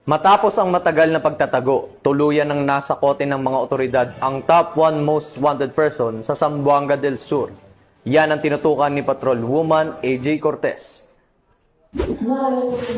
Matapos ang matagal na pagtatago, tuluyan ng nasa kote ng mga otoridad ang top 1 most wanted person sa Zamboanga del Sur. Yan ang tinutukan ni Patrolwoman AJ Cortez.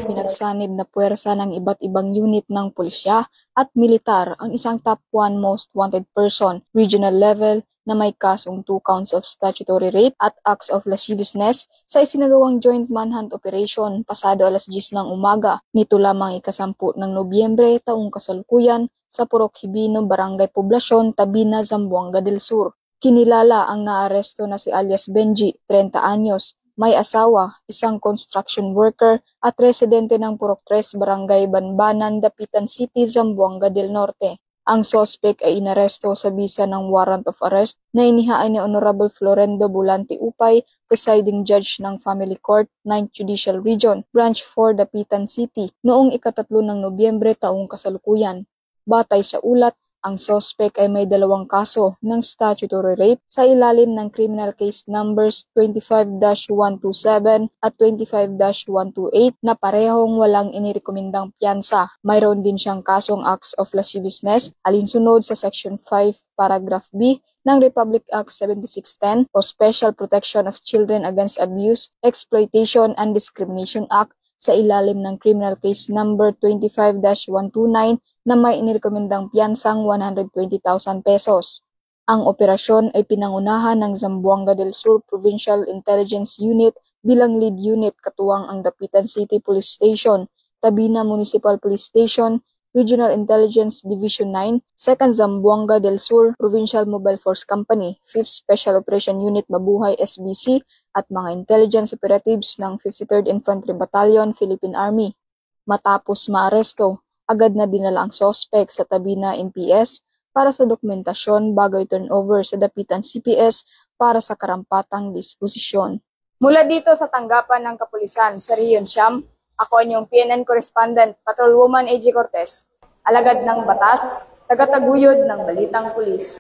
Pinagsanib na puwersa ng iba't ibang unit ng pulisya at militar ang isang top 1 most wanted person, regional level, na may kasong 2 counts of statutory rape at acts of lasciviousness sa isinagawang joint manhunt operation pasado alas 10 ng umaga nito lamang ikasampu ng Nobyembre taong kasalukuyan sa Purok Hibino, Barangay Poblasyon, Tabina, Zamboanga del Sur. Kinilala ang naaresto na si alias Benji, 30 anyos, may asawa, isang construction worker at residente ng Purok 3, Barangay Banbanan, Dapitan City, Zamboanga del Norte. Ang suspect ay inaresto sa bisa ng warrant of arrest na inihain ni Honorable Florendo Bulante Upay, presiding judge ng Family Court, 9th Judicial Region, Branch 4, Dapitan City, noong ika-3 ng Nobyembre taong kasalukuyan. Batay sa ulat, ang suspect ay may 2 kaso ng statutory rape sa ilalim ng criminal case numbers 25-127 at 25-128 na parehong walang inirekomendang piyansa. Mayroon din siyang kasong acts of lasciviousness alinsunod sa Section 5, Paragraph B ng Republic Act 7610 o Special Protection of Children Against Abuse, Exploitation and Discrimination Act sa ilalim ng criminal case number 25-129 na may inirekomendang piyansang 120,000 pesos. Ang operasyon ay pinangunahan ng Zamboanga del Sur Provincial Intelligence Unit bilang lead unit katuwang ang Dapitan City Police Station, Tabina Municipal Police Station, Regional Intelligence Division 9, 2nd Zamboanga del Sur Provincial Mobile Force Company, 5th Special Operation Unit Mabuhay SBC at mga intelligence operatives ng 53rd Infantry Battalion, Philippine Army. Matapos maaresto, agad na dinala ang suspect sa Tabina MPS para sa dokumentasyon bago i-turn over sa Dapitan CPS para sa karampatang disposisyon. Mula dito sa tanggapan ng kapulisan sa Rion Siam, ako ang inyong PNN correspondent, Patrolwoman AJ Cortez, alagad ng batas, tagataguyod ng Balitang Pulis.